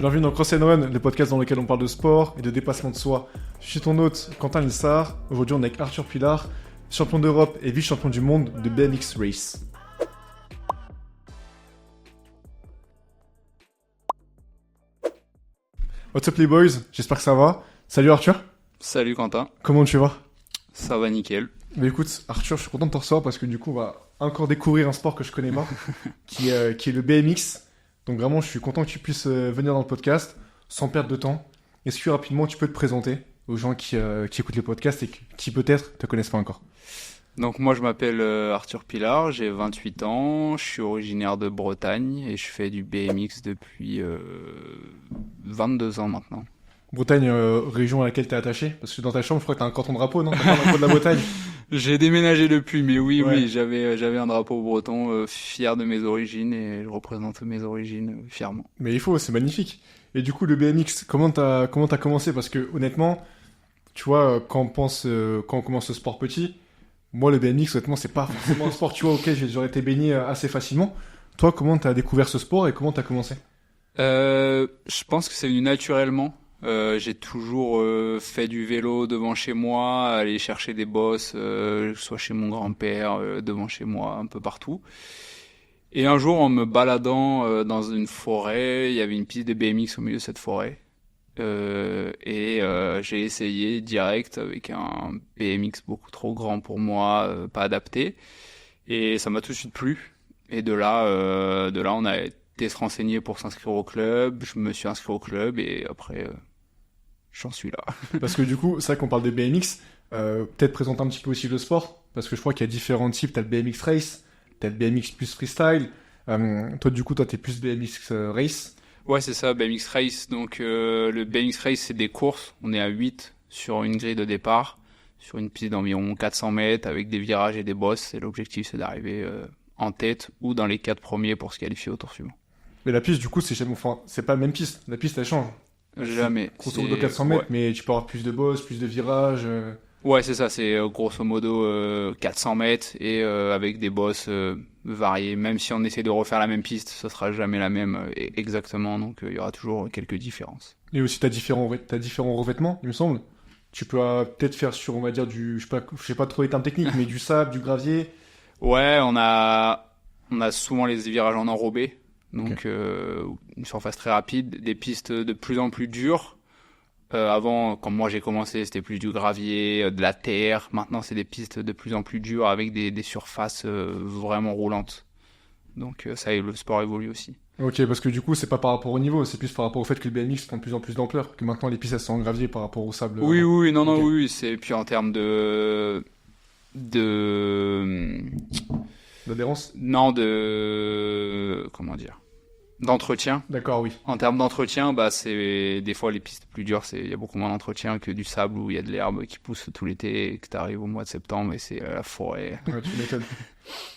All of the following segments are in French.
Bienvenue dans Cross & Run, le podcast dans lequel on parle de sport et de dépassement de soi. Je suis ton hôte, Quentin Lissard. Aujourd'hui, on est avec Arthur Pilar, champion d'Europe et vice-champion du monde de BMX Race. What's up les boys, j'espère que ça va. Salut Arthur. Salut Quentin. Comment tu vas? Ça va nickel. Mais écoute, Arthur, je suis content de te recevoir parce que du coup, on va encore découvrir un sport que je connais pas, qui est le BMX. Donc vraiment, je suis content que tu puisses venir dans le podcast sans perdre de temps. Est-ce que rapidement, tu peux te présenter aux gens qui écoutent le podcast et qui peut-être te connaissent pas encore? Donc moi je m'appelle Arthur Pilar, j'ai 28 ans, je suis originaire de Bretagne et je fais du BMX depuis 22 ans maintenant. Bretagne, région à laquelle tu es attaché? Parce que dans ta chambre, je crois que tu as un canton drapeau, non? T'as pas un drapeau de la Bretagne? J'ai déménagé depuis, mais oui, Ouais. oui, j'avais un drapeau breton, fier de mes origines et je représente mes origines fièrement. Mais il faut, c'est magnifique. Et du coup, le BMX, comment t'as commencé? Parce que honnêtement, tu vois, quand on commence le sport petit, moi, le BMX, honnêtement, c'est pas forcément un sport, tu vois, auquel j'aurais été baigné assez facilement. Toi, comment t'as découvert ce sport et comment t'as commencé? Je pense que c'est venu naturellement. J'ai toujours fait du vélo devant chez moi, aller chercher des bosses, soit chez mon grand-père, devant chez moi, un peu partout. Et un jour, en me baladant dans une forêt, il y avait une piste de BMX au milieu de cette forêt. J'ai essayé direct avec un BMX beaucoup trop grand pour moi, pas adapté. Et ça m'a tout de suite plu. Et de là, on a été se renseigner pour s'inscrire au club. Je me suis inscrit au club et après, j'en suis là. Parce que du coup, c'est vrai qu'on parle de BMX, peut-être présenter un petit peu aussi le sport, parce que je crois qu'il y a différents types. T'as le BMX Race, t'as le BMX plus freestyle. Toi, du coup, t'es plus BMX Race. Ouais, c'est ça, BMX Race. Donc, le BMX Race, c'est des courses. On est à 8 sur une grille de départ, sur une piste d'environ 400 mètres avec des virages et des bosses. Et l'objectif, c'est d'arriver en tête ou dans les 4 premiers pour se qualifier au tour suivant. Mais la piste, du coup, c'est pas la même piste. La piste, elle change. Jamais. Grosso modo 400 mètres, Ouais. mais tu peux avoir plus de bosses, plus de virages. Ouais, c'est ça, c'est grosso modo 400 mètres et avec des bosses variées. Même si on essaie de refaire la même piste, ça sera jamais la même exactement, donc il y aura toujours quelques différences. Et aussi, t'as différents revêtements, il me semble. Tu peux peut-être faire sur, on va dire, je sais pas trop les termes techniques, mais du sable, du gravier. Ouais, on a souvent les virages en enrobé, donc une surface très rapide, des pistes de plus en plus dures. Avant, quand moi j'ai commencé, c'était plus du gravier, de la terre. Maintenant, c'est des pistes de plus en plus dures avec des surfaces vraiment roulantes. Donc ça, le sport évolue aussi. Ok, parce que du coup, c'est pas par rapport au niveau, c'est plus par rapport au fait que le BMX prend de plus en plus d'ampleur, que maintenant les pistes elles sont en gravier par rapport au sable. Oui, oui, non, non, Ok. oui, c'est puis en termes de L'adhérence? non comment dire, d'entretien. D'accord, oui. En termes d'entretien, bah c'est des fois les pistes plus dures, il y a beaucoup moins d'entretien que du sable où il y a de l'herbe qui pousse tout l'été et que t'arrives au mois de septembre et c'est la forêt. Ouais, tu m'étonnes.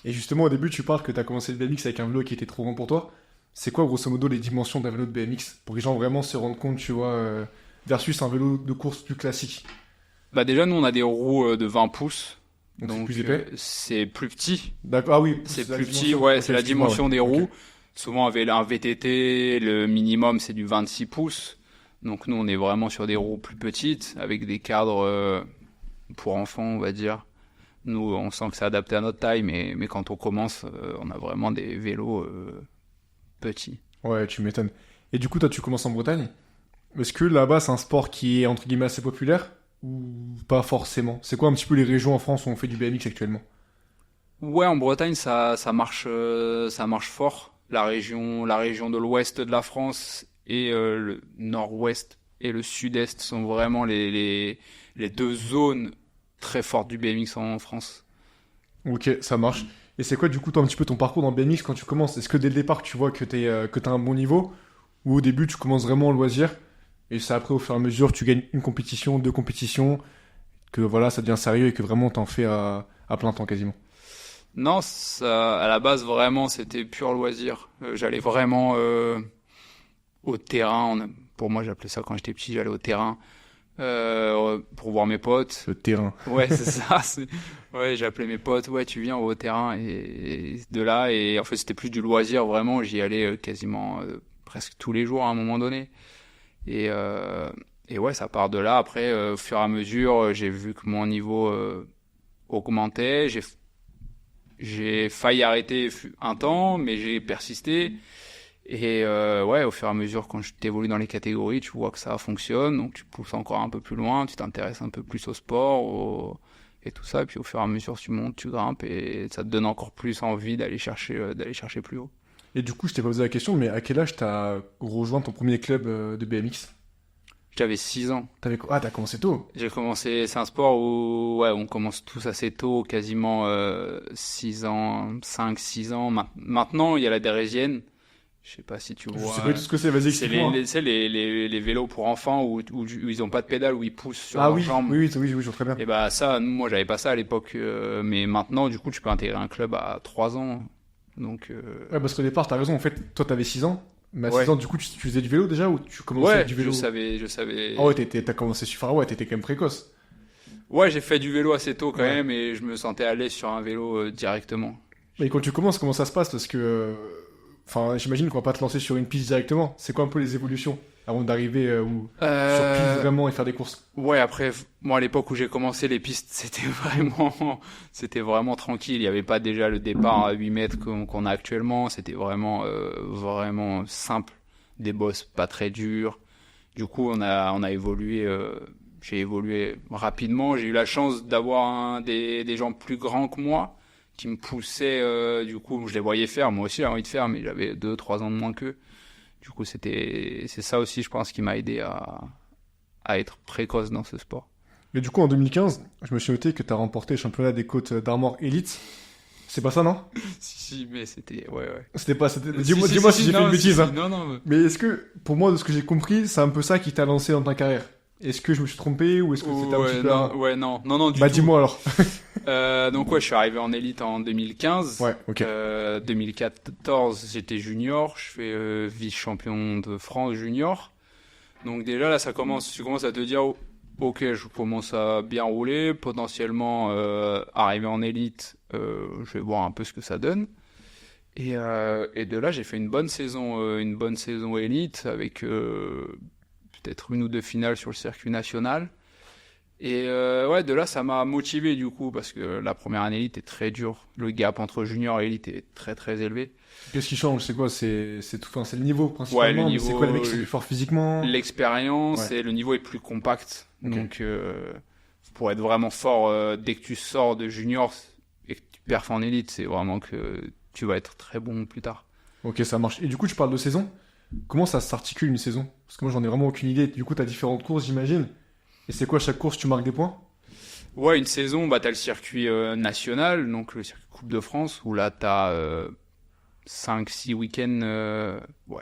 Et justement, au début, tu parles que t'as commencé le BMX avec un vélo qui était trop grand pour toi. C'est quoi, grosso modo, les dimensions d'un vélo de BMX? Pour que les gens vraiment se rendent compte, tu vois, versus un vélo de course plus classique. Bah déjà nous on a des roues de 20 pouces. Donc, c'est Donc plus épais. c'est plus petit. D'accord, ah oui. C'est la plus petit, dimension. ouais, Ok, c'est la excuse-moi, dimension ouais. des Ok. roues. Souvent avec un VTT, le minimum c'est du 26 pouces. Donc nous on est vraiment sur des roues plus petites avec des cadres pour enfants, on va dire. Nous on sent que c'est adapté à notre taille, mais quand on commence, on a vraiment des vélos petits. Ouais, tu m'étonnes. Et du coup, toi, tu commences en Bretagne. Est-ce que là-bas, c'est un sport qui est, entre guillemets, assez populaire? Ou pas forcément? C'est quoi un petit peu les régions en France où on fait du BMX actuellement? Ouais, en Bretagne, ça marche fort. La région de l'ouest de la France et le nord-ouest et le sud-est sont vraiment les deux zones très fortes du BMX en France. Ok, ça marche. Et c'est quoi, du coup, toi, un petit peu ton parcours dans le BMX quand tu commences? Est-ce que dès le départ, tu vois que t'as un bon niveau? Ou au début, tu commences vraiment en loisir? Et c'est après, au fur et à mesure, tu gagnes une compétition, deux compétitions, que voilà, ça devient sérieux et que vraiment t'en fais à plein temps quasiment. Non, ça, à la base, vraiment, c'était pur loisir. J'allais vraiment au terrain. Pour moi, j'appelais ça quand j'étais petit, j'allais au terrain pour voir mes potes. Le terrain. Ouais, c'est ça. Ouais, j'appelais mes potes. Ouais, tu viens au terrain et de là. Et en fait, c'était plus du loisir. Vraiment, j'y allais quasiment presque tous les jours à un moment donné. Et ouais, ça part de là. Après, au fur et à mesure, j'ai vu que mon niveau augmentait. J'ai failli arrêter un temps, mais j'ai persisté. Et ouais, au fur et à mesure, quand tu évolues dans les catégories, tu vois que ça fonctionne. Donc tu pousses encore un peu plus loin, tu t'intéresses un peu plus au sport, et tout ça. Et puis au fur et à mesure, tu montes, tu grimpes, et ça te donne encore plus envie d'aller chercher plus haut. Et du coup, je t'ai pas posé la question, mais à quel âge t'as rejoint ton premier club de BMX? J'avais 6 ans. T'as commencé tôt. J'ai commencé, c'est un sport où ouais, on commence tous assez tôt, quasiment 6 ans, 5, 6 ans. Maintenant, il y a la Dérésienne. Je sais pas si tu vois. Je sais pas du tout ce que c'est, vas-y, explique-moi. C'est les vélos pour enfants où ils ont pas de pédale, où ils poussent sur Ah leurs oui, jambes. oui, je vois très bien. Et bah ça, moi j'avais pas ça à l'époque, mais maintenant du coup tu peux intégrer un club à 3 ans. Donc Ouais, parce qu'au départ, t'as raison, en fait, toi t'avais 6 ans, mais à Ouais. 6 ans, du coup, tu faisais du vélo déjà ou tu commençais ouais, avec du vélo? je savais. Ah ouais, t'as commencé super, ouais, t'étais quand même précoce. Ouais, j'ai fait du vélo assez tôt quand Ouais. même et je me sentais à l'aise sur un vélo directement. Mais quand tu commences, comment ça se passe? Parce que, enfin, j'imagine qu'on va pas te lancer sur une piste directement. C'est quoi un peu les évolutions avant d'arriver sur piste vraiment et faire des courses? Ouais, après, moi, à l'époque où j'ai commencé, les pistes, c'était vraiment tranquille. Il n'y avait pas déjà le départ à 8 mètres qu'on a actuellement. C'était vraiment simple. Des bosses pas très dures. Du coup, on a évolué, j'ai évolué rapidement. J'ai eu la chance d'avoir des gens plus grands que moi qui me poussaient, du coup, je les voyais faire. Moi aussi, j'avais envie de faire, mais j'avais 2-3 ans de moins qu'eux. Du coup, c'est ça aussi, je pense, qui m'a aidé à être précoce dans ce sport. Mais du coup, en 2015, je me suis noté que t'as remporté le championnat des côtes d'Armor Elite. C'est pas ça, non? Si, mais c'était, ouais. C'était pas, dis-moi si j'ai fait une bêtise, hein. Non. Mais est-ce que, pour moi, de ce que j'ai compris, c'est un peu ça qui t'a lancé dans ta carrière? Est-ce que je me suis trompé ou est-ce que c'était un petit peu... Non, du Bah, tout. dis-moi alors. Donc ouais, je suis arrivé en élite en 2015. Ouais, ok. 2014, j'étais junior. Je fais vice-champion de France junior. Donc déjà là, tu commences à te dire, ok, je commence à bien rouler. Potentiellement, arriver en élite, je vais voir un peu ce que ça donne. Et de là, j'ai fait une bonne saison élite avec peut-être une ou deux finales sur le circuit national. Et ouais, de là, ça m'a motivé du coup, parce que la première année élite est très dure. Le gap entre junior et élite est très très élevé. Qu'est-ce qui change? C'est quoi? C'est tout, enfin, c'est le niveau principalement. Ouais, le mais niveau, c'est quoi les mecs qui sont plus forts physiquement? L'expérience Ouais. et le niveau est plus compact. Ok. Donc, pour être vraiment fort, dès que tu sors de junior et que tu perfs en élite, c'est vraiment que tu vas être très bon plus tard. Ok, ça marche. Et du coup, tu parles de saison. Comment ça s'articule une saison? Parce que moi, j'en ai vraiment aucune idée. Du coup, t'as différentes courses, j'imagine. Et c'est quoi, chaque course, tu marques des points? Ouais, une saison, bah, t'as le circuit national, donc le circuit Coupe de France, où là, t'as 5-6 week-ends,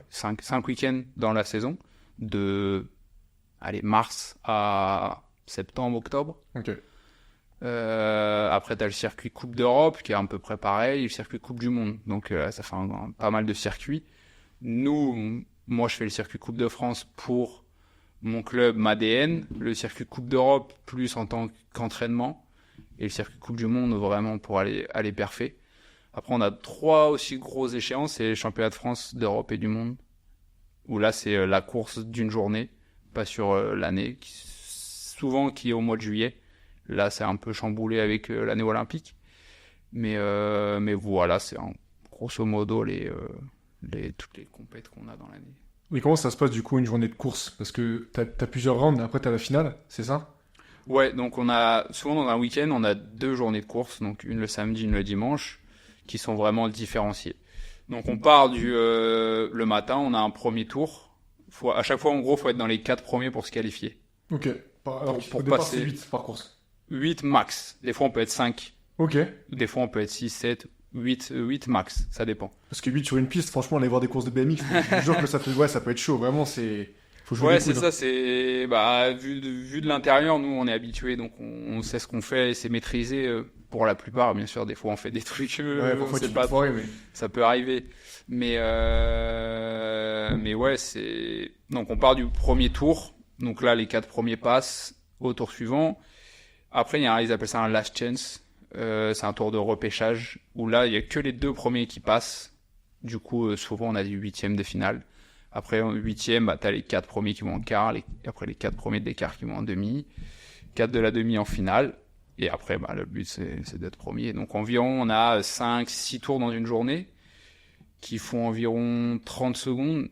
5 week-ends dans la saison, de mars à septembre, octobre. Ok. Après, t'as le circuit Coupe d'Europe, qui est à peu près pareil, et le circuit Coupe du Monde. Donc, ça fait pas mal de circuits. Moi, je fais le circuit Coupe de France pour mon club, MADN, le circuit Coupe d'Europe plus en tant qu'entraînement, et le circuit Coupe du Monde vraiment pour aller perfer. Après, on a 3 aussi grosses échéances, c'est les championnats de France, d'Europe et du monde, où là, c'est la course d'une journée, pas sur l'année, souvent qui est au mois de juillet. Là, c'est un peu chamboulé avec l'année olympique. Mais voilà, c'est grosso modo toutes les compètes qu'on a dans l'année. Oui, comment ça se passe du coup une journée de course? Parce que t'as plusieurs rounds, et après t'as la finale, c'est ça? Ouais, donc on a souvent dans un week-end, on a 2 journées de course, donc une le samedi, une le dimanche, qui sont vraiment différenciées. Donc on part le matin, on a un premier tour. À chaque fois, en gros, faut être dans les 4 premiers pour se qualifier. Ok. Alors, Pour au départ, passer- c'est 8 par course. 8 max. Des fois, on peut être 5. Ok. Des fois, on peut être 6, 7, 8 max. Ça dépend. Parce que 8 sur une piste, franchement, aller voir des courses de BMX, je te jure que ça peut être chaud. Vraiment, faut jouer Ouais, les c'est coudes, ça, c'est, bah, vu de l'intérieur, nous, on est habitués, donc on sait ce qu'on fait et c'est maîtrisé, pour la plupart, bien sûr. Des fois, on fait des trucs, Ouais, on parfois sait tu pas peux foirer, mais... ça peut arriver. Mais ouais, donc on part du premier tour. Donc là, les 4 premiers passent au tour suivant. Après, ils appellent ça un last chance. C'est un tour de repêchage où là, il y a que les 2 premiers qui passent. Du coup, souvent, on a des 8e de finale. Après, en huitième, bah, t'as les 4 premiers qui vont en quart, après les 4 premiers d'écart qui vont en demi, 4 de la demi en finale. Et après, bah, le but, c'est d'être premier. Donc, environ, on a 5-6 tours dans une journée qui font environ 30 secondes.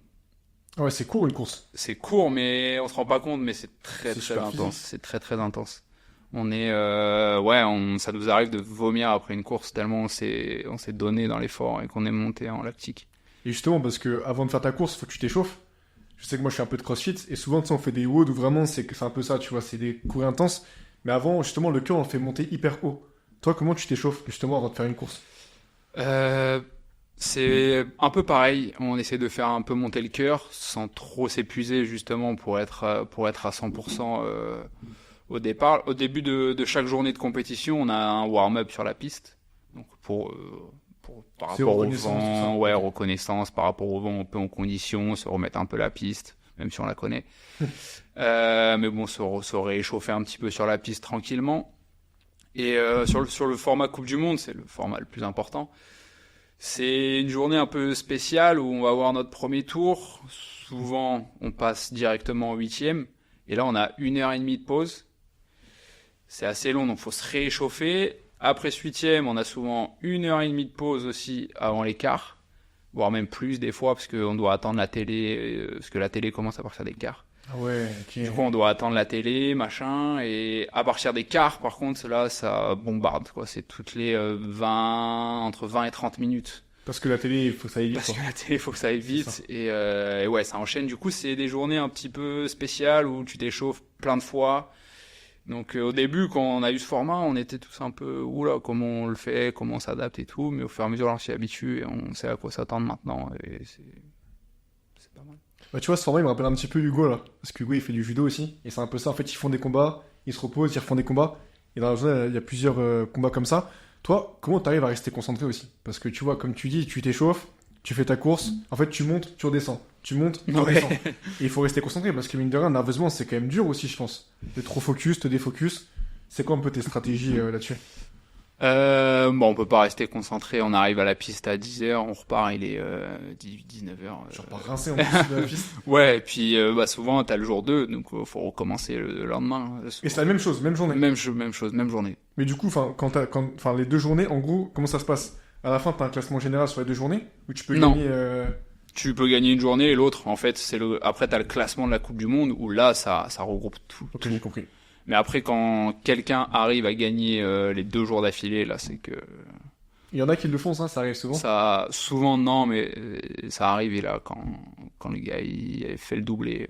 Ah ouais, c'est court une course. C'est court, mais on se rend pas compte, mais c'est très intense. Physique. C'est très intense. On est, ça nous arrive de vomir après une course tellement on s'est donné dans l'effort et qu'on est monté en lactique. Et justement, parce que avant de faire ta course, faut que tu t'échauffes. Je sais que moi je fais un peu de crossfit et souvent, tu sais, on fait des WOD où vraiment c'est un peu ça, tu vois, c'est des cours intenses. Mais avant, justement, le cœur on le fait monter hyper haut. Toi, comment tu t'échauffes justement avant de faire une course? C'est un peu pareil. On essaie de faire un peu monter le cœur sans trop s'épuiser justement pour être à 100% au départ. Au début de chaque journée de compétition, on a un warm-up sur la piste. Donc par rapport au vent, reconnaissance, par rapport au vent, un peu en condition, se remettre un peu la piste, même si on la connaît. Mais bon, se réchauffer un petit peu sur la piste tranquillement. Et sur le format Coupe du Monde, c'est le format le plus important. C'est une journée un peu spéciale où on va avoir notre premier tour. Souvent, on passe directement au 8e. Et là, on a 1h30 de pause. C'est assez long, donc faut se réchauffer. Après ce 8e, on a souvent 1h30 de pause aussi avant les quarts. Voire même plus des fois, parce qu'on doit attendre la télé, parce que la télé commence à partir des quarts. Ah ouais, ok. Du coup, on doit attendre la télé, machin, et à partir des quarts, par contre, là, ça bombarde, quoi. C'est toutes les entre 20 et 30 minutes. Parce que la télé, il faut que ça aille vite. Parce que la télé, il faut que ça aille vite. Et ouais, ça enchaîne. Du coup, c'est des journées un petit peu spéciales où tu t'échauffes plein de fois. Donc au début, quand on a eu ce format, on était tous un peu oula, comment on le fait, comment on s'adapte et tout. Mais au fur et à mesure, on s'y habitue et on sait à quoi s'attendre maintenant. Et c'est pas mal. Bah, tu vois, ce format, il me rappelle un petit peu Hugo, là. Parce que Hugo, il fait du judo aussi. Et c'est un peu ça. En fait, ils font des combats, ils se reposent, ils refont des combats. Et dans la journée, il y a plusieurs combats comme ça. Toi, comment t'arrives à rester concentré aussi? Parce que tu vois, comme tu dis, tu t'échauffes, tu fais ta course. En fait, tu montes, tu redescends. Tu montes, tu redescends. Et il faut rester concentré parce que, mine de rien, nerveusement, c'est quand même dur aussi, je pense. T'es trop focus, te défocus. C'est quoi un peu tes stratégies là-dessus? On peut pas rester concentré. On arrive à la piste à 10h, on repart, il est 19h. Genre pas rincé en plus de la piste. Ouais, et puis souvent t'as le jour 2, donc faut recommencer le lendemain. Et c'est la même chose, même journée. Même chose, même journée. Mais du coup, quand les 2 journées, en gros, comment ça se passe? À la fin, t'as un classement général sur les 2 journées ou tu peux gagner Tu peux gagner une journée et l'autre, en fait, après t'as le classement de la Coupe du Monde où là ça regroupe tout. Ok, j'ai compris. Mais après, quand quelqu'un arrive à gagner les 2 jours d'affilée, là, c'est que... Il y en a qui le font, ça arrive souvent? Ça, souvent, non, mais ça arrive, et là, quand le gars, il fait le doublé,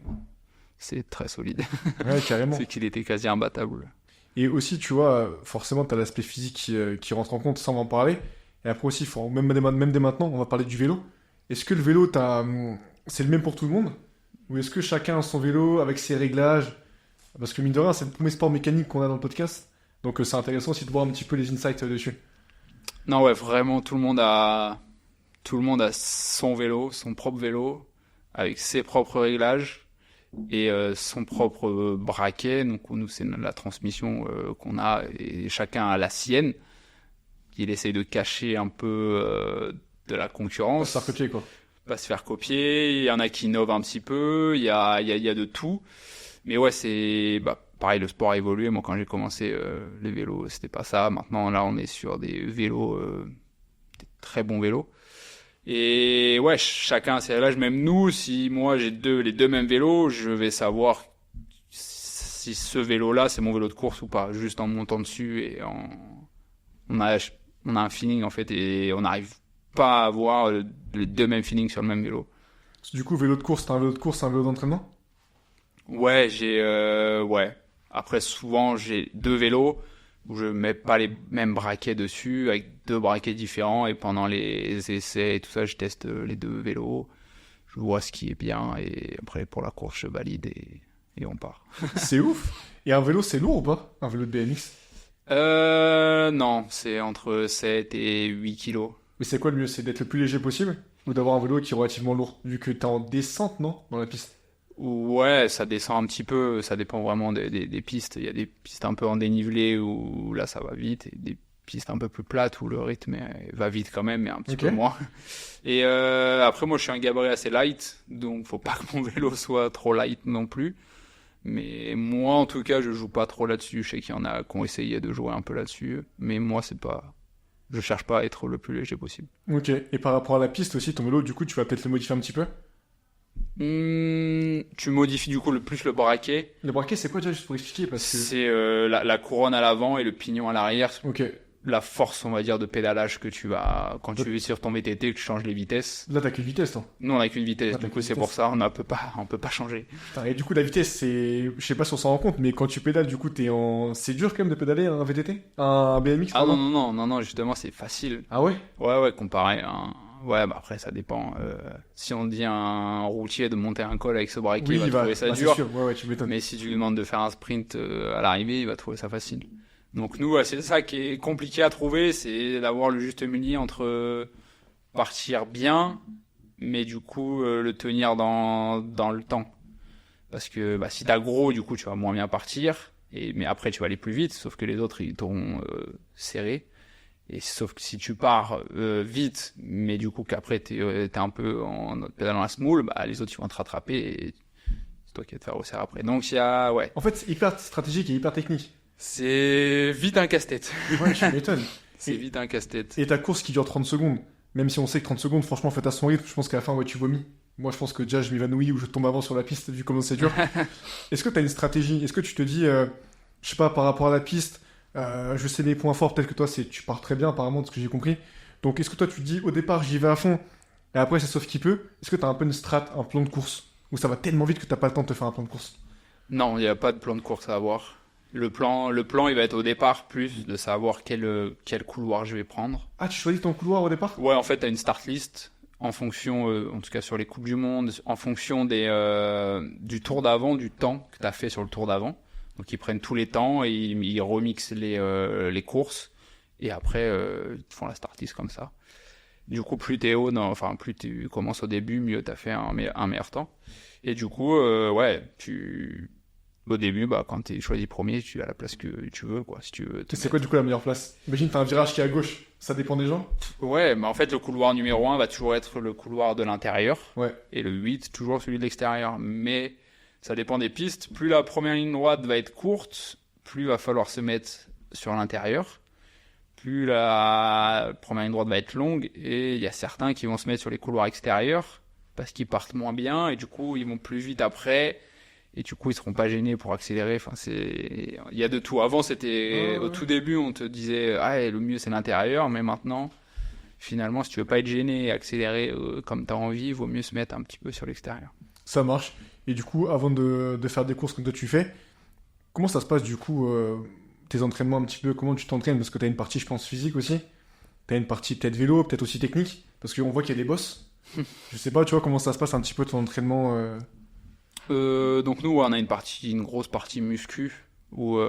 c'est très solide. Ouais, carrément. C'est qu'il était quasi imbattable. Et aussi, tu vois, forcément, t'as l'aspect physique qui rentre en compte, ça, on va en parler. Et après aussi, même dès maintenant, on va parler du vélo. Est-ce que le vélo, c'est le même pour tout le monde? Ou est-ce que chacun a son vélo avec ses réglages? Parce que mine de rien, c'est le premier sport mécanique qu'on a dans le podcast. Donc c'est intéressant aussi de voir un petit peu les insights dessus. Non, ouais, vraiment, tout le monde a son vélo, son propre vélo, avec ses propres réglages et son propre braquet. Donc nous, c'est la transmission qu'on a et chacun a la sienne. Il essaye de cacher un peu de la concurrence. Pas se faire copier, quoi. Pas se faire copier. Il y en a qui innovent un petit peu. Il y a de tout. Mais ouais, c'est pareil, le sport a évolué. Moi, quand j'ai commencé les vélos, c'était pas ça. Maintenant, là, on est sur des vélos, des très bons vélos. Et ouais, chacun a ses réglages. Même nous, si moi j'ai les deux mêmes vélos, je vais savoir si ce vélo-là, c'est mon vélo de course ou pas. Juste en montant dessus et on a un feeling en fait et on n'arrive pas à avoir les deux mêmes feelings sur le même vélo. Du coup, vélo de course, t'as un vélo de course, un vélo d'entraînement? Ouais, ouais. Après, souvent, j'ai 2 vélos où je mets pas les mêmes braquets dessus, avec 2 braquets différents. Et pendant les essais et tout ça, je teste les 2 vélos. Je vois ce qui est bien. Et après, pour la course, je valide et on part. C'est ouf. Et un vélo, c'est lourd ou pas? Un vélo de BMX? Non, c'est entre 7 et 8 kilos. Mais c'est quoi le mieux? C'est d'être le plus léger possible? Ou d'avoir un vélo qui est relativement lourd? Vu que t'es en descente, non? Dans la piste? Ouais, ça descend un petit peu, ça dépend vraiment des pistes. Il y a des pistes un peu en dénivelé où là ça va vite, et des pistes un peu plus plates où le rythme va vite quand même, mais un petit Ok. peu moins. Et après, moi, je suis un gabarit assez light, donc faut pas que mon vélo soit trop light non plus. Mais moi, en tout cas, je joue pas trop là-dessus. Je sais qu'il y en a qui ont essayé de jouer un peu là-dessus, mais moi, c'est pas. Je cherche pas à être le plus léger possible. Ok. Et par rapport à la piste aussi, ton vélo, du coup, tu vas peut-être le modifier un petit peu. Tu modifies du coup le plus le braquet. Le braquet, c'est quoi déjà, juste pour expliquer parce que. C'est la couronne à l'avant et le pignon à l'arrière. Ok. La force, on va dire, de pédalage que tu as quand tu es sur ton VTT, que tu changes les vitesses. Là, t'as qu'une vitesse, toi. Nous, on a qu'une vitesse, Ah, t'as du coup, qu'une c'est vitesse. pour ça, on peut pas changer. Putain, et du coup, la vitesse, c'est. Je sais pas si on s'en rend compte, mais quand tu pédales, du coup, t'es en. C'est dur quand même de pédaler un VTT? Un BMX, Ah pardon? non, justement, c'est facile. Ah ouais? Ouais, comparé à ouais, bah après, ça dépend. Si on dit à un routier de monter un col avec ce braquet, il va trouver ça bah, dur. c'est sûr, ouais, tu m'étonnes. Mais si tu lui demandes de faire un sprint à l'arrivée, il va trouver ça facile. Donc nous, ouais, c'est ça qui est compliqué à trouver, c'est d'avoir le juste milieu entre partir bien, mais du coup le tenir dans le temps. Parce que bah, si t'as gros, du coup tu vas moins bien partir, mais après tu vas aller plus vite, sauf que les autres ils t'auront serré. Et sauf que si tu pars vite, mais du coup qu'après t'es un peu en pédalant à smoule, bah les autres ils vont te rattraper et c'est toi qui vas te faire resserrer après. Donc il y a, ouais, En fait, c'est hyper stratégique et hyper technique. c'est vite un casse-tête. Ouais, tu m'étonnes. C'est vite un casse-tête. Et ta course qui dure 30 secondes, même si on sait que 30 secondes, franchement, faites à son rythme, je pense qu'à la fin, ouais, tu vomis. Moi, je pense que déjà, je m'évanouis ou je tombe avant sur la piste, vu comment c'est dur. Est-ce que t'as une stratégie? Est-ce que tu te dis, je sais pas, par rapport à la piste, je sais mes points forts, peut-être que toi, tu pars très bien, apparemment, de ce que j'ai compris. Donc, est-ce que toi, tu te dis, au départ, j'y vais à fond, et après, c'est sauf qui peut? Est-ce que t'as un peu une strat, un plan de course? Ou ça va tellement vite que t'as pas le temps de te faire un plan de course? Non, il n'y a pas de plan de course à avoir. Le plan, il va être au départ plus de savoir quel couloir je vais prendre. Ah, tu choisis ton couloir au départ? Ouais, en fait, t'as une start list en fonction, en tout cas sur les Coupes du Monde, en fonction du tour d'avant, du temps que t'as fait sur le tour d'avant. Donc ils prennent tous les temps et ils remixent les courses. Et après, ils te font la start list comme ça. Du coup, plus t'es haut, plus tu commences au début, mieux t'as fait un meilleur temps. Et du coup, ouais, au début, bah, quand t'es choisi premier, tu as la place que tu veux, quoi, si tu veux. C'est quoi, du coup, la meilleure place? Imagine, t'as un virage qui est à gauche. Ça dépend des gens? Ouais, mais en fait, le couloir numéro 1 va toujours être le couloir de l'intérieur. Ouais. Et le 8, toujours celui de l'extérieur. Mais ça dépend des pistes. Plus la première ligne droite va être courte, plus il va falloir se mettre sur l'intérieur. Plus la première ligne droite va être longue. Et il y a certains qui vont se mettre sur les couloirs extérieurs parce qu'ils partent moins bien. Et du coup, ils vont plus vite après. Et du coup, ils seront pas gênés pour accélérer. Enfin, il y a de tout. Avant, c'était, au tout début, on te disait, ah, le mieux c'est l'intérieur. Mais maintenant, finalement, si tu veux pas être gêné et accélérer comme t'as envie, il vaut mieux se mettre un petit peu sur l'extérieur. Ça marche. Et du coup, avant de faire des courses comme toi tu fais, comment ça se passe du coup, tes entraînements un petit peu, comment tu t'entraînes? Parce que t'as une partie, je pense, physique aussi. T'as une partie peut-être vélo, peut-être aussi technique. Parce qu'on voit qu'il y a des boss. Je sais pas, tu vois, comment ça se passe un petit peu ton entraînement. Donc nous, on a une grosse partie muscu où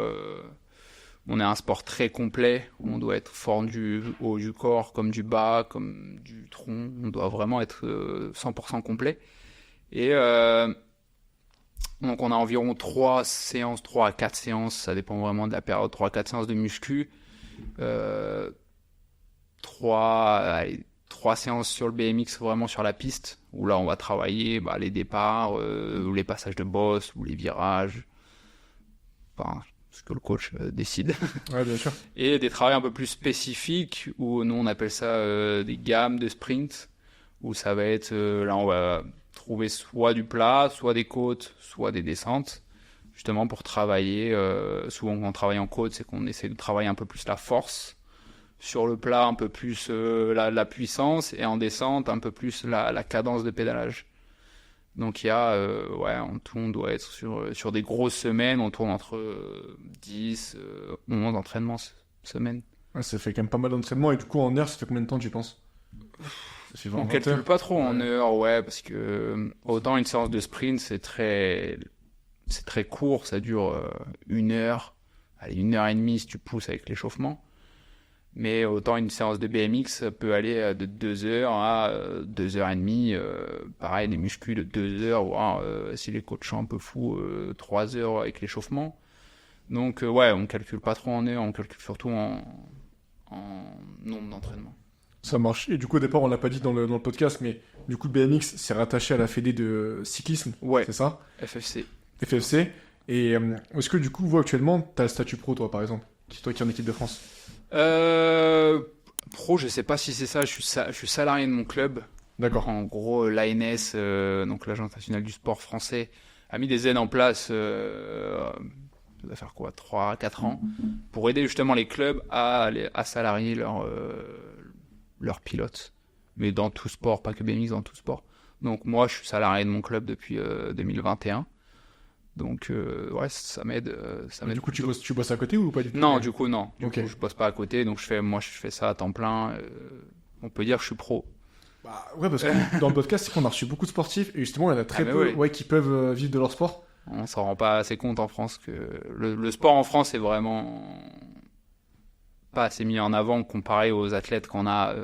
on a un sport très complet. Où on doit être fort du haut du corps, comme du bas, comme du tronc. On doit vraiment être 100% complet. Et donc on a environ 3 à 4 séances, ça dépend vraiment de la période, 3 à 4 séances de muscu. 3 séances sur le BMX vraiment sur la piste, où là on va travailler les départs, ou les passages de boss, ou les virages, enfin, ce que le coach décide. Ouais, bien sûr. Et des travaux un peu plus spécifiques, où nous on appelle ça des gammes de sprint, où ça va être, là on va trouver soit du plat, soit des côtes, soit des descentes, justement pour travailler, souvent quand on travaille en côte, c'est qu'on essaie de travailler un peu plus la force, sur le plat un peu plus la puissance, et en descente un peu plus la cadence de pédalage. Donc il y a, en tout on doit être sur des grosses semaines, on tourne entre 10, 11 entraînements semaine. Ouais, ça fait quand même pas mal d'entraînement. Et du coup, en heure, ça fait combien de temps tu penses? On calcule pas trop en heures, ouais, parce que autant une séance de sprint c'est très court, ça dure 1 heure, allez 1 heure et demie si tu pousses avec l'échauffement. Mais autant une séance de BMX peut aller de 2 heures à 2 heures et demie, pareil des muscles de 2 heures, voire si les coachs sont un peu fous, 3 heures avec l'échauffement. Donc ouais, on calcule pas trop en heures, on calcule surtout en nombre d'entraînements. Ça marche. Et du coup, au départ, on l'a pas dit dans le podcast, mais du coup, le BMX, c'est rattaché à la fédé de cyclisme, Ouais, c'est ça? FFC. FFC. Et est-ce que du coup, vous, actuellement, tu as le statut pro, toi, par exemple? Toi qui es en équipe de France. Pro, je sais pas si c'est ça, je suis salarié de mon club. D'accord. En gros, l'ANS, donc l'Agence nationale du sport français, a mis des aides en place, ça va faire quoi, 3-4 ans, pour aider justement les clubs à salarier leurs pilotes. Mais dans tout sport, pas que BMX, dans tout sport. Donc moi, je suis salarié de mon club depuis 2021. Donc ouais, ça m'aide. Du coup, tu bosses à côté ou pas du tout? Non, du coup, non. Du Ok. coup, je bosse pas à côté, donc je fais ça à temps plein. On peut dire que je suis pro. Bah, ouais, parce que dans le podcast, c'est qu'on a reçu beaucoup de sportifs et justement, il y en a très mais peu oui. ouais, qui peuvent vivre de leur sport. On s'en rend pas assez compte en France que le sport en France est vraiment pas assez mis en avant comparé aux athlètes qu'on a,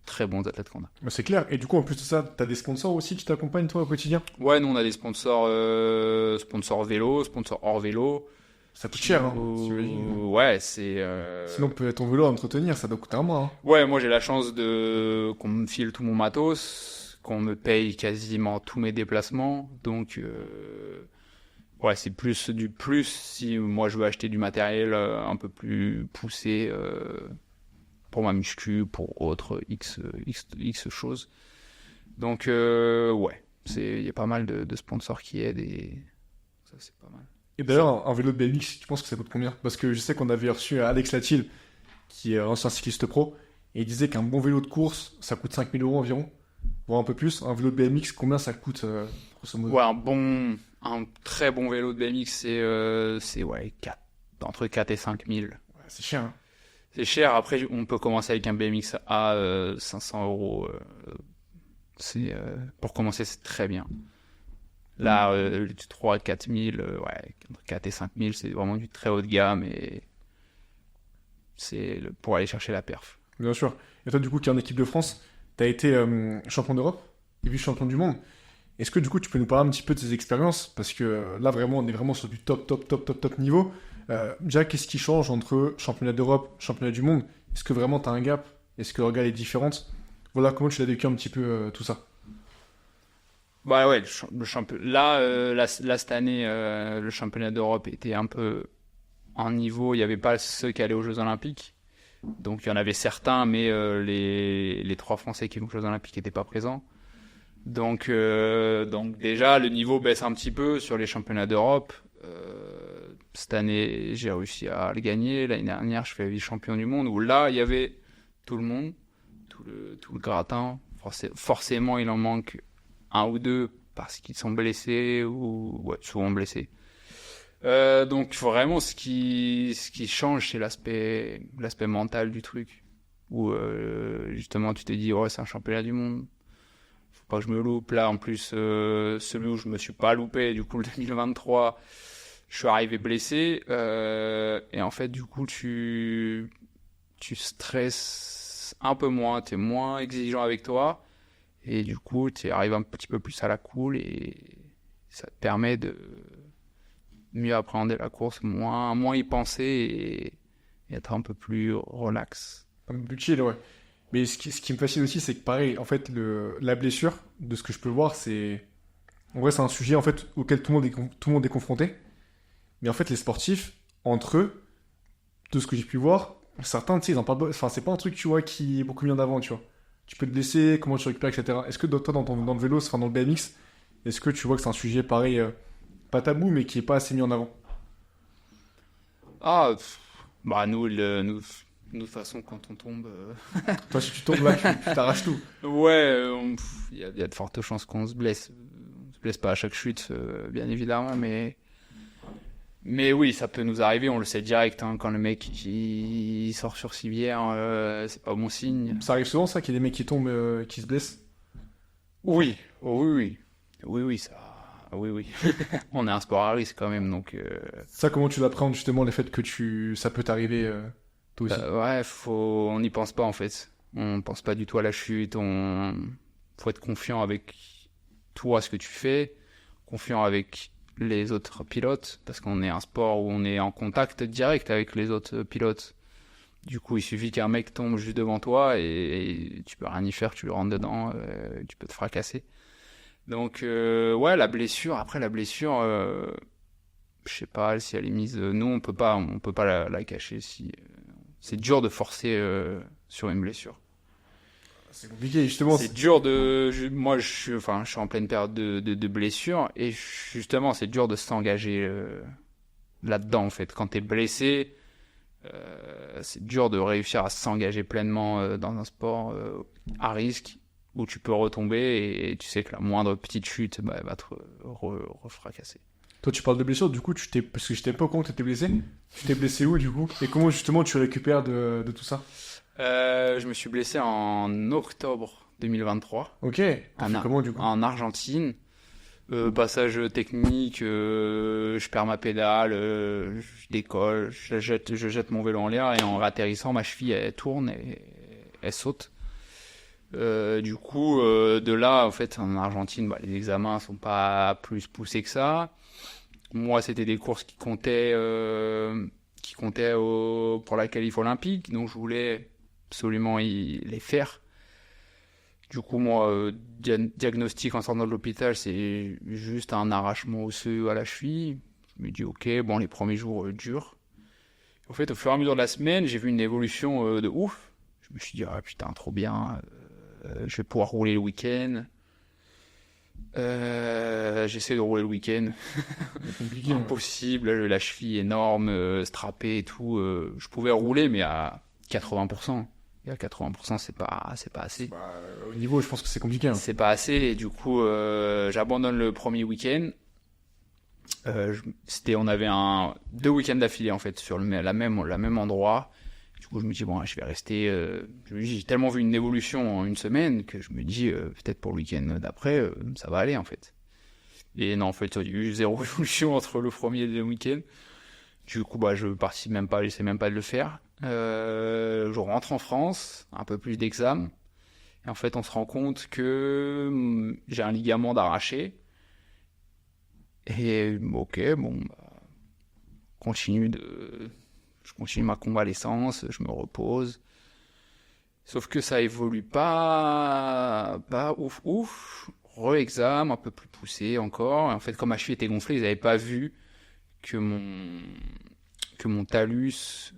très bons athlètes qu'on a. Bah, c'est clair. Et du coup, en plus de ça, t'as des sponsors aussi qui t'accompagnent, toi, au quotidien? Ouais, nous on a des sponsors, sponsors vélo, sponsors hors vélo. Ça coûte cher, hein, t'imagines. Ouais, c'est. Sinon, ton vélo à entretenir, ça doit coûter un mois. Hein. Ouais, moi j'ai la chance qu'on me file tout mon matos, qu'on me paye quasiment tous mes déplacements, donc ouais, c'est plus du plus si moi je veux acheter du matériel un peu plus poussé pour ma muscu, pour autre X choses. Donc ouais, il y a pas mal de sponsors qui aident et ça c'est pas mal. Et d'ailleurs, un vélo de BMX, tu penses que ça coûte combien? Parce que je sais qu'on avait reçu Alex Latil, qui est ancien cycliste pro, et il disait qu'un bon vélo de course, ça coûte 5000 € environ, voire un peu plus. Un vélo de BMX, combien ça coûte, grosso modo? Ouais, un très bon vélo de BMX, c'est ouais, entre 4 et 5000. Ouais, c'est cher, hein. C'est cher. Après, on peut commencer avec un BMX à 500 €. Pour commencer, c'est très bien. Là, 3 à 4 000, ouais, entre 4 et 5 000, c'est vraiment du très haut de gamme et pour aller chercher la perf. Bien sûr. Et toi, du coup, qui est en équipe de France, t'as été champion d'Europe et vice-champion du monde. Est-ce que du coup, tu peux nous parler un petit peu de tes expériences? Parce que là, vraiment, on est vraiment sur du top niveau. Déjà, qu'est-ce qui change entre championnat d'Europe, championnat du monde? Est-ce que vraiment t'as un gap? Est-ce que le regard est différente? Voilà, comment tu l'as vécu un petit peu tout ça? Bah ouais, le championnat. Là, cette année, le championnat d'Europe était un peu en niveau. Il n'y avait pas ceux qui allaient aux Jeux Olympiques. Donc il y en avait certains, mais les 3 Français qui vont aux Jeux Olympiques n'étaient pas présents. Donc déjà, le niveau baisse un petit peu sur les championnats d'Europe. Cette année, j'ai réussi à le gagner. L'année dernière, je fais vice-champion du monde, où là, il y avait tout le monde, tout le gratin. Forcément, il en manque un ou deux parce qu'ils sont blessés ou ouais, souvent blessés. Donc vraiment, ce qui change, c'est l'aspect mental du truc. Où justement, tu te dis, ouais, c'est un championnat du monde. Faut pas que je me loupe. Là, en plus, celui où je me suis pas loupé, du coup, le 2023, je suis arrivé blessé. Et en fait, du coup, tu stresses un peu moins, t'es moins exigeant avec toi. Et du coup, tu arrives un petit peu plus à la cool et ça te permet de mieux appréhender la course, moins y penser et être un peu plus relax. Un peu plus chill, ouais. Mais ce qui me fascine aussi, c'est que pareil, en fait, la blessure, de ce que je peux voir, c'est... En vrai, c'est un sujet en fait, auquel tout le monde est confronté. Mais en fait, les sportifs, entre eux, de ce que j'ai pu voir, certains, tu sais, ils en parlent... Enfin, c'est pas un truc, tu vois, qui est beaucoup mis en avant, tu vois. Tu peux te blesser, comment tu récupères, etc. Est-ce que toi, dans le vélo, enfin dans le BMX, est-ce que tu vois que c'est un sujet pareil, pas tabou, mais qui est pas assez mis en avant? Ah, bah nous, de toute façon, quand on tombe... Toi, si tu tombes là, tu t'arraches tout. Ouais, il y a de fortes chances qu'on se blesse. On se blesse pas à chaque chute, bien évidemment, mais oui, ça peut nous arriver, on le sait direct, hein, quand le mec il sort sur civière, c'est pas bon signe. Ça arrive souvent, ça, qu'il y ait des mecs qui tombent, qui se blessent? Oui, oh, oui, ça... Oui. On est un sport à risque quand même, donc... Ça, comment tu l'appréhendes justement, le fait que ça peut t'arriver, toi aussi? Ouais, on n'y pense pas en fait. On pense pas du tout à la chute, faut être confiant avec toi, ce que tu fais, confiant avec les autres pilotes, parce qu'on est un sport où on est en contact direct avec les autres pilotes. Du coup, il suffit qu'un mec tombe juste devant toi et tu peux rien y faire, tu lui rentres dedans, tu peux te fracasser. Donc, ouais, la blessure, je sais pas si elle est mise. Nous, on peut pas la cacher. Si c'est dur de forcer sur une blessure. C'est compliqué, justement. C'est dur moi, je suis en pleine période de blessure et justement, c'est dur de s'engager là-dedans en fait. Quand t'es blessé, c'est dur de réussir à s'engager pleinement dans un sport à risque où tu peux retomber et tu sais que la moindre petite chute va te refracasser. Toi, tu parles de blessure, du coup, parce que je t'ai pas au courant que t'étais blessé. Tu t'es blessé où, du coup? Et comment, justement, tu récupères de tout ça? Je me suis blessé en octobre 2023. Ok. Comment, du coup? En Argentine. Passage technique, je perds ma pédale, je décolle, je jette mon vélo en l'air et en atterrissant, ma cheville elle tourne et elle saute. Du coup, de là, en fait, en Argentine, les examens sont pas plus poussés que ça. Moi, c'était des courses qui comptaient pour la qualif olympique, donc je voulais absolument les faire. Du coup, moi, diagnostic en sortant de l'hôpital, c'est juste un arrachement osseux à la cheville. Je me dis, ok, bon, les premiers jours durs. En fait, au fur et à mesure de la semaine, j'ai vu une évolution de ouf. Je me suis dit, ah putain, trop bien. Je vais pouvoir rouler le week-end. J'essaie de rouler le week-end. C'est compliqué. Impossible, la cheville énorme, strappée et tout. Je pouvais rouler, mais à 80%. Et à 80%, c'est pas assez. Au niveau, je pense que c'est compliqué. C'est pas assez, et du coup, j'abandonne le premier week-end. On avait 2 week-ends d'affilée, en fait, sur la même endroit. Du coup, je me dis, bon, je vais rester, j'ai tellement vu une évolution en une semaine que je me dis, peut-être pour le week-end d'après, ça va aller, en fait. Et non, en fait, il y a eu 0 évolution entre le premier et le week-end. Du coup, je participe même pas, j'essaie même pas de le faire. Je rentre en France, un peu plus d'examen. Et en fait, on se rend compte que j'ai un ligament d'arraché. Et ok, bon, je continue ma convalescence, je me repose. Sauf que ça évolue pas ouf. Re-examen, un peu plus poussé encore. Et en fait, comme ma cheville était gonflée, ils n'avaient pas vu que mon talus,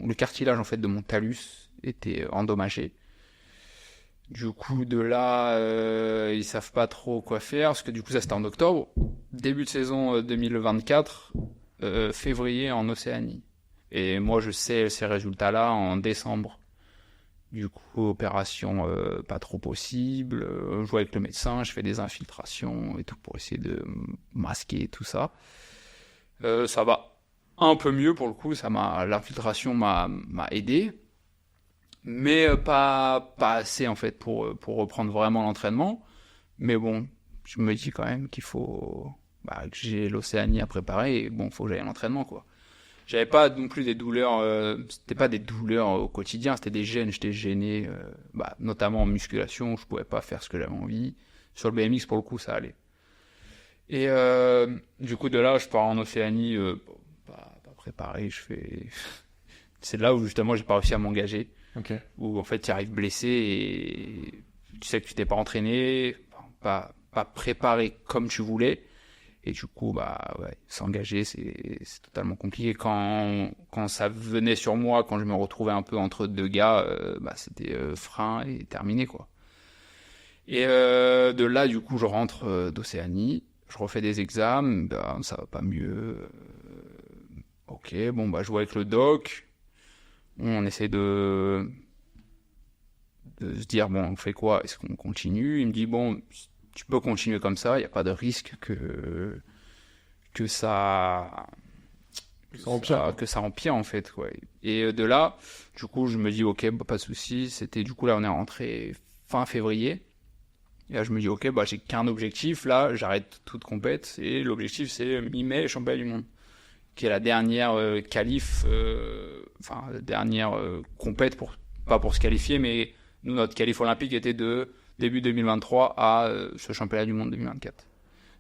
le cartilage en fait de mon talus était endommagé. Du coup, de là, ils savent pas trop quoi faire, parce que du coup, ça c'était en octobre. Début de saison 2024, février en Océanie. Et moi, je sais ces résultats-là en décembre. Du coup, opération pas trop possible. Je vois avec le médecin, je fais des infiltrations et tout pour essayer de masquer tout ça. Ça va un peu mieux pour le coup, l'infiltration m'a aidé. Mais pas assez en fait pour reprendre vraiment l'entraînement. Mais bon, je me dis quand même qu'il faut que j'ai l'Océanie à préparer et bon, faut que j'aille à l'entraînement quoi. J'avais pas non plus des douleurs, c'était pas des douleurs au quotidien, c'était des gênes, j'étais gêné, notamment en musculation, je pouvais pas faire ce que j'avais envie. Sur le BMX pour le coup ça allait. Et du coup de là je pars en Océanie, pas préparé, c'est là où justement j'ai pas réussi à m'engager. Okay. Où en fait tu arrives blessé et tu sais que tu t'es pas entraîné, pas préparé comme tu voulais et du coup s'engager c'est totalement compliqué quand ça venait sur moi, quand je me retrouvais un peu entre deux gars, c'était frein et terminé quoi. Et de là du coup je rentre d'Océanie, je refais des examens, ça va pas mieux. Ok, bon je vois avec le doc. On essaie de se dire, bon, on fait quoi? Est-ce qu'on continue? Il me dit, bon, tu peux continuer comme ça, il n'y a pas de risque que ça empire, en fait, ouais. Et de là, du coup, je me dis, ok, pas de souci. Du coup, là, on est rentré fin février. Et là, je me dis, ok, j'ai qu'un objectif, là, j'arrête toute compète. Et l'objectif, c'est mi-mai, championnat du monde, qui est la dernière qualif, dernière compète pas pour se qualifier, mais nous, notre qualif olympique était de début 2023 à ce championnat du monde 2024.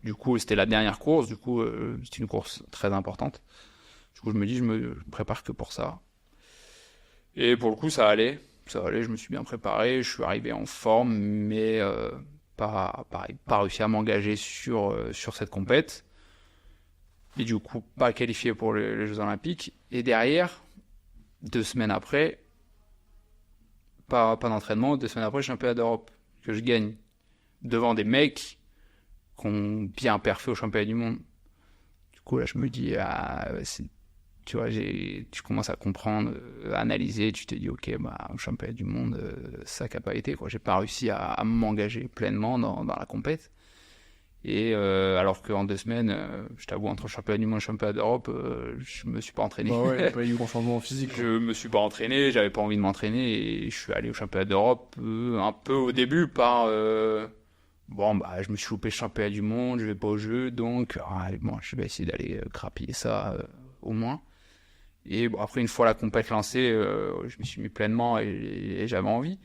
Du coup, c'était la dernière course, du coup, c'était une course très importante. Du coup, je me dis, je me prépare que pour ça. Et pour le coup, ça allait. Ça allait, je me suis bien préparé, je suis arrivé en forme, mais pas réussi à m'engager sur cette compète. Et du coup, pas qualifié pour les Jeux Olympiques. Et derrière, 2 semaines après, pas d'entraînement, 2 semaines après, championnat d'Europe, que je gagne. Devant des mecs qui ont bien perfé au championnat du monde. Du coup, là, je me dis, tu vois, tu commences à comprendre, à analyser, tu te dis, ok, bah, au championnat du monde, ça n'a pas été, quoi. J'ai pas réussi à m'engager pleinement dans la compète. Et alors qu'en 2 semaines, je t'avoue, entre le championnat du monde et le championnat d'Europe, je me suis pas entraîné. Bah ouais, il n'y a pas eu grand changement physique. Je me suis pas entraîné, j'avais pas envie de m'entraîner et je suis allé au championnat d'Europe un peu au début par bon bah je me suis loupé le championnat du monde, je vais pas au jeu donc bon je vais essayer d'aller grappiller ça au moins. Et bon après une fois la compète lancée, je me suis mis pleinement et j'avais envie.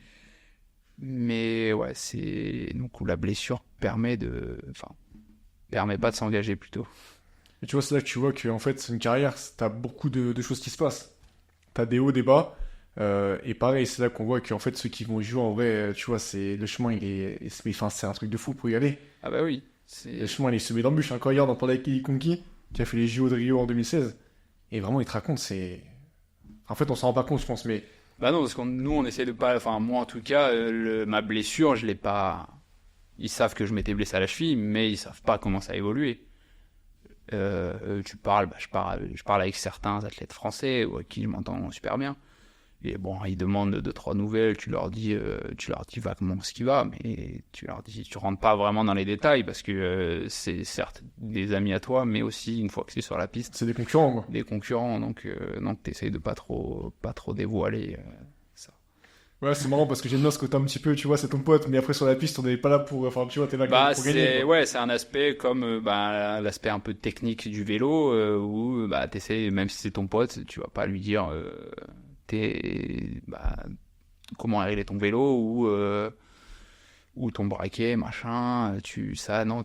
Mais ouais, c'est donc où la blessure permet pas de s'engager plutôt. Et tu vois, c'est là que tu vois qu'en fait, c'est une carrière, t'as beaucoup de choses qui se passent. T'as des hauts, des bas. Et pareil, c'est là qu'on voit qu'en fait, ceux qui vont y jouer, en vrai, tu vois, le chemin, enfin, c'est un truc de fou pour y aller. Ah bah oui. Le chemin, il est semé d'embûches. Quand hier, on en parlait avec Kelly Conky, qui a fait les JO de Rio en 2016. Et vraiment, il te raconte, En fait, on s'en rend pas compte, je pense, mais... Bah non, parce que nous, on essaie de pas... Enfin, moi, en tout cas, ma blessure, je l'ai pas... Ils savent que je m'étais blessé à la cheville, mais ils savent pas comment ça a évolué. Je parle avec certains athlètes français avec qui je m'entends super bien. Et bon, ils demandent 2-3 nouvelles, tu leur dis vaguement ce qui va, mais tu rentres pas vraiment dans les détails parce que c'est certes des amis à toi, mais aussi une fois que c'est sur la piste, c'est des concurrents, quoi. Des concurrents, donc t'essayes de pas trop dévoiler ça. Ouais, c'est marrant parce que j'aime bien ce côté un petit peu, tu vois, c'est ton pote, mais après sur la piste, on n'est pas là pour. Enfin, tu vois, t'es là pour gagner. Ouais, c'est un aspect comme l'aspect un peu technique du vélo où t'essayes, même si c'est ton pote, tu vas pas lui dire comment régler ton vélo ou ton braquet, machin. Tu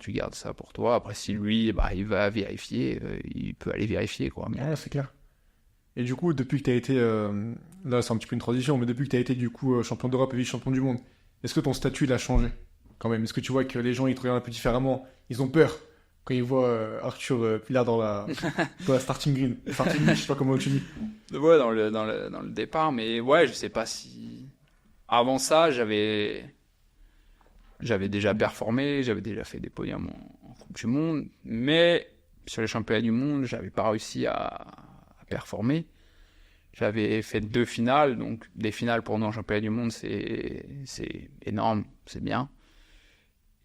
gardes ça pour toi. Après, si lui, il va vérifier, il peut aller vérifier, quoi. Ouais, c'est clair. Et du coup, depuis que tu as été, là c'est un petit peu une transition, mais depuis que tu as été du coup champion d'Europe et vice-champion du monde, est-ce que ton statut il a changé quand même? Est-ce que tu vois que les gens ils te regardent un peu différemment? Ils ont peur quand ils voient Arthur Pilar dans la starting green. Starting green, je sais pas comment tu dis. Ouais, dans le départ, mais ouais, je sais pas si... Avant ça, j'avais déjà performé, j'avais déjà fait des podiums en Coupe du Monde, mais sur les championnats du monde, j'avais pas réussi à performer. J'avais fait 2 finales, donc des finales pour nous en championnat du monde, c'est énorme, c'est bien.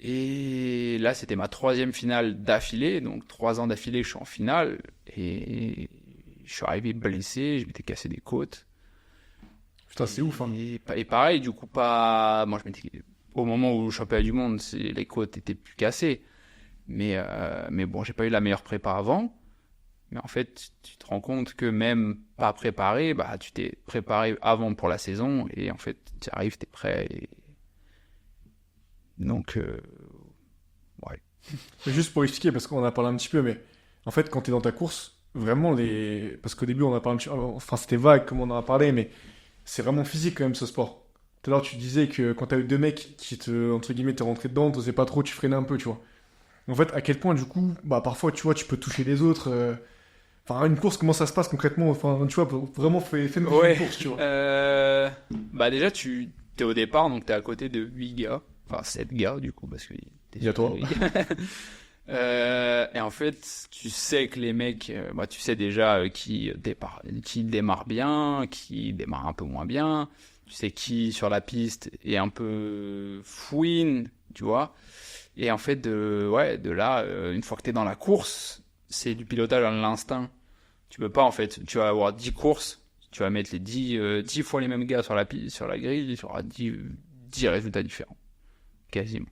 Et là, c'était ma 3e finale d'affilée, donc 3 ans d'affilée, je suis en finale, et je suis arrivé blessé, je m'étais cassé des côtes. Putain, c'est ouf, hein. Et pareil, du coup, moi, au moment où le championnat du monde, les côtes étaient plus cassées. Mais bon, j'ai pas eu la meilleure prépa avant. Mais en fait, tu te rends compte que même pas préparé, tu t'es préparé avant pour la saison et en fait, tu arrives, t'es prêt. Donc, ouais. Juste pour expliquer, parce qu'on en a parlé un petit peu, mais en fait, quand t'es dans ta course, vraiment parce qu'au début, on a parlé un petit peu, enfin, c'était vague comme on en a parlé, mais c'est vraiment physique quand même ce sport. Tout à l'heure, tu disais que quand t'as eu 2 mecs qui entre guillemets, t'es rentré dedans, t'osais pas trop, tu freinais un peu, tu vois. En fait, à quel point, du coup, parfois, tu vois, tu peux toucher les autres. Enfin, une course, comment ça se passe concrètement? Enfin, tu vois, vraiment, fais-nous une course, tu vois. Déjà, t'es au départ, donc t'es à côté de 8 gars. Enfin, 7 gars, du coup, parce que... Il y a toi. Et en fait, tu sais que les mecs, tu sais déjà qui démarre bien, qui démarre un peu moins bien. Tu sais qui, sur la piste, est un peu fouine, tu vois. Et en fait, de là, une fois que t'es dans la course, c'est du pilotage à l'instinct. Tu peux pas, en fait, tu vas avoir 10 courses, tu vas mettre les 10 fois les mêmes gars sur la grille, tu auras 10 résultats différents. Quasiment.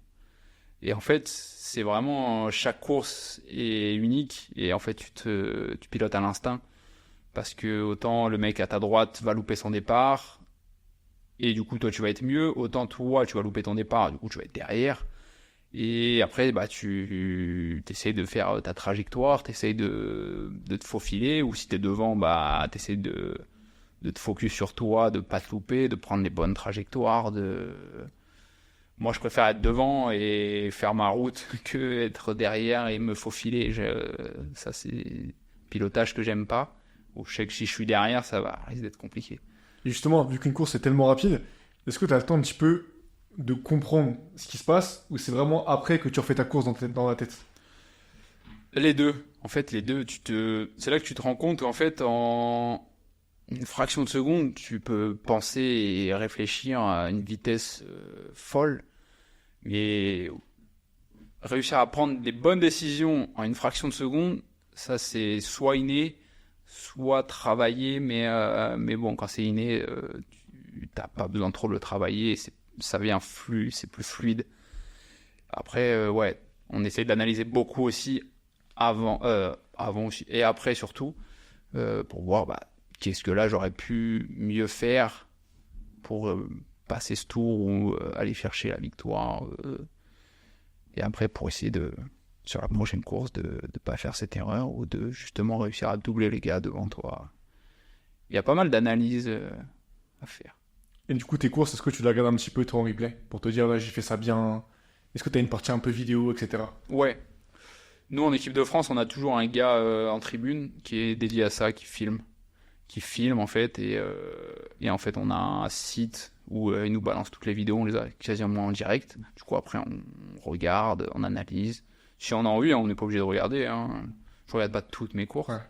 Et en fait, c'est vraiment, chaque course est unique, et en fait, tu pilotes à l'instinct, parce que autant le mec à ta droite va louper son départ, et du coup, toi, tu vas être mieux, autant toi, tu vas louper ton départ, du coup, tu vas être derrière. Et après, tu essaies de faire ta trajectoire, tu essaies de te faufiler, ou si tu es devant, tu essaies de te focus sur toi, de pas te louper, de prendre les bonnes trajectoires. Moi, je préfère être devant et faire ma route que être derrière et me faufiler. Ça, c'est pilotage que j'aime pas. Ou je sais que si je suis derrière, ça va risque d'être compliqué. Et justement, vu qu'une course est tellement rapide, est-ce que tu as le temps un petit peu de comprendre ce qui se passe ou c'est vraiment après que tu refais ta course dans la tête? Les deux. En fait, les deux, c'est là que tu te rends compte qu'en fait, en une fraction de seconde, tu peux penser et réfléchir à une vitesse folle. Mais réussir à prendre des bonnes décisions en une fraction de seconde, ça c'est soit inné, soit travaillé. Mais bon, quand c'est inné, tu n'as pas besoin trop de le travailler. Ça vient c'est plus fluide. Après, ouais, on essaie d'analyser beaucoup aussi avant aussi et après surtout pour voir qu'est-ce que là j'aurais pu mieux faire pour passer ce tour ou aller chercher la victoire et après pour essayer sur la prochaine course de pas faire cette erreur ou de justement réussir à doubler les gars devant toi. Il y a pas mal d'analyses à faire. Et du coup, tes courses, est-ce que tu les regardes un petit peu toi en replay pour te dire là j'ai fait ça bien? Est-ce que tu as une partie un peu vidéo, etc. Ouais. Nous, en équipe de France, on a toujours un gars en tribune qui est dédié à ça, qui filme en fait, et en fait, on a un site où il nous balance toutes les vidéos, on les a quasiment en direct. Du coup, après, on regarde, on analyse. Si on a envie, on n'est pas obligé de regarder. Je regarde pas toutes mes courses. Ouais.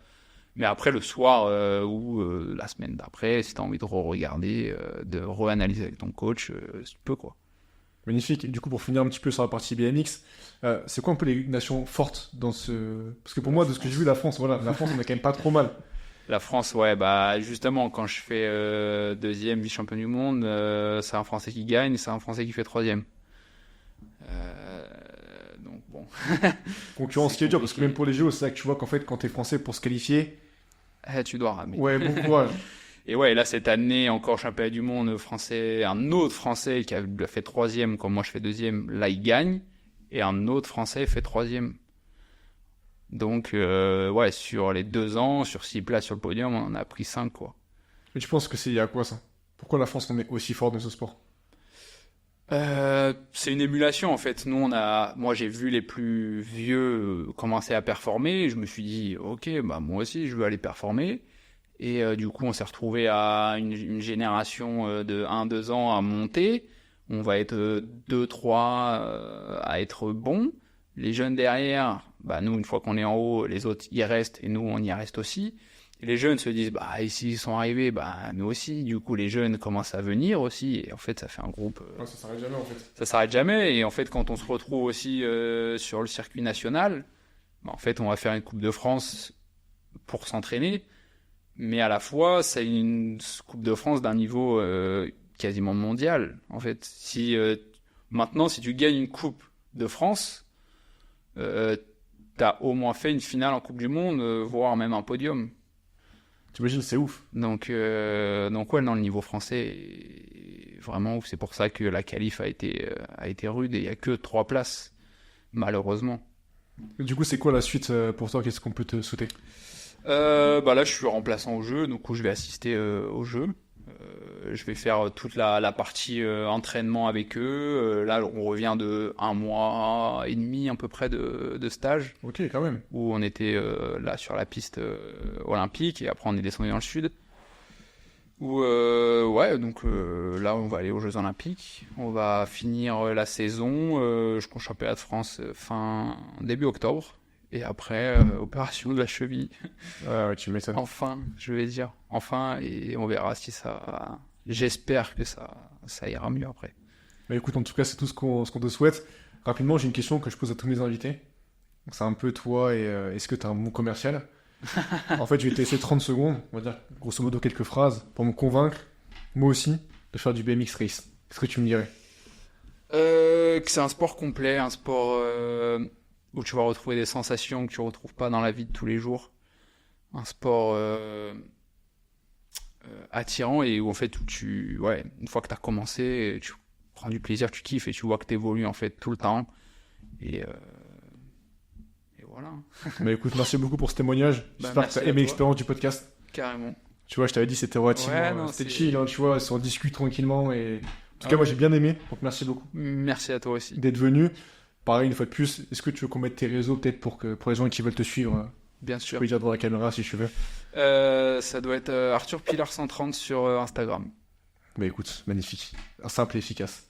Mais après, le soir ou la semaine d'après, si tu as envie de re-regarder, de re-analyser avec ton coach, tu peux, quoi. Magnifique. Et du coup, pour finir un petit peu sur la partie BMX, c'est quoi un peu les nations fortes dans ce... Parce que pour moi, de ce que j'ai vu, la France, on est quand même pas trop mal. La France, ouais, justement, quand je fais deuxième vice-champion du monde, c'est un Français qui gagne, c'est un Français qui fait troisième. Donc bon. Concurrence qui est dure, parce que même pour les JO, c'est là que tu vois qu'en fait, quand t'es Français pour se qualifier... tu dois ramer. Ouais, bon courage. Et ouais, là, cette année, encore championnat du monde français, un autre Français qui a fait troisième, comme moi je fais deuxième, là, il gagne. Et un autre Français fait troisième. Donc, ouais, sur les 2 ans, sur 6 places sur le podium, on en a pris 5, quoi. Mais tu penses que c'est à quoi, ça? Pourquoi la France, on est aussi fort dans ce sport? C'est une émulation, en fait. Moi, j'ai vu les plus vieux commencer à performer. Je me suis dit, ok, moi aussi, je veux aller performer. Et du coup, on s'est retrouvé à une génération de 1-2 ans à monter. On va être 2-3 à être bons. Les jeunes derrière, nous, une fois qu'on est en haut, les autres, y restent. Et nous, on y reste aussi. Et les jeunes se disent, ici, ils sont arrivés, nous aussi. Du coup, les jeunes commencent à venir aussi. Et en fait, ça fait un groupe... ça s'arrête jamais, en fait. Ça s'arrête jamais. Et en fait, quand on se retrouve aussi sur le circuit national, en fait, on va faire une Coupe de France pour s'entraîner. Mais à la fois, c'est une Coupe de France d'un niveau quasiment mondial. En fait, maintenant, si tu gagnes une Coupe de France, t'as au moins fait une finale en Coupe du Monde, voire même un podium. T'imagines, c'est ouf. Donc ouais, non, le niveau français est vraiment ouf. C'est pour ça que la qualif a été rude et il n'y a que 3 places, malheureusement. Et du coup, c'est quoi la suite pour toi? Qu'est-ce qu'on peut te souhaiter? Là, je suis remplaçant au jeu, donc je vais assister au jeu. Je vais faire toute la partie entraînement avec eux. Là, on revient de 1 mois et demi à peu près de stage. Ok, quand même. Où on était là sur la piste olympique et après on est descendu dans le sud. Ouais, donc là on va aller aux Jeux Olympiques. On va finir la saison. Je pense championnat de France début octobre. Et après, opération de la cheville. Ouais, tu m'étonnes. Enfin, je vais dire. Enfin, et on verra si ça... J'espère que ça ira mieux après. Écoute, en tout cas, c'est tout ce qu'on te souhaite. Rapidement, j'ai une question que je pose à tous mes invités. C'est un peu toi et est-ce que tu as un mot commercial? En fait, je vais te laisser 30 secondes, on va dire grosso modo quelques phrases, pour me convaincre, moi aussi, de faire du BMX Race. Qu'est-ce que tu me dirais? Que c'est un sport complet, un sport... où tu vas retrouver des sensations que tu ne retrouves pas dans la vie de tous les jours. Un sport attirant et où en fait, une fois que tu as commencé, tu prends du plaisir, tu kiffes et tu vois que tu évolues en fait tout le temps. Et voilà. Écoute, merci beaucoup pour ce témoignage. J'espère que tu as aimé l'expérience du podcast. Carrément. Tu vois, je t'avais dit, c'était relativement... Ouais, non, c'était c'est- chill, hein, tu vois, on discute tranquillement. Et... En tout cas, Ah moi, ouais. j'ai bien aimé. Donc, merci beaucoup Merci à toi aussi. d'être venu. Pareil, une fois de plus, est-ce que tu veux qu'on mette tes réseaux peut-être pour les gens qui veulent te suivre Bien Je sûr. peux le dire devant la caméra si tu veux. Ça doit être Arthur Pilar 130 sur Instagram. Bah écoute, magnifique. Simple et efficace.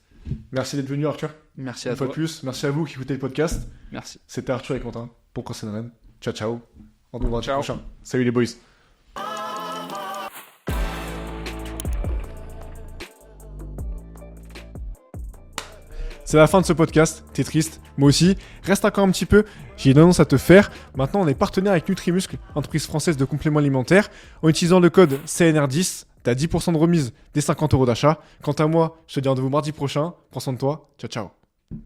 Merci d'être venu, Arthur. Merci à Une fois toi. de plus, merci à vous qui écoutez le podcast. Merci. C'était Arthur et Quentin pour Cross and Rennes. Ciao, ciao. On se revoit Ciao. prochain. Salut les boys. C'est la fin de ce podcast, t'es triste, moi aussi. Reste encore un petit peu, j'ai une annonce à te faire. Maintenant, on est partenaire avec Nutrimuscle, entreprise française de compléments alimentaires. En utilisant le code CNR10, t'as 10% de remise des 50 € d'achat. Quant à moi, je te dis rendez-vous mardi prochain. Prends soin de toi, ciao ciao.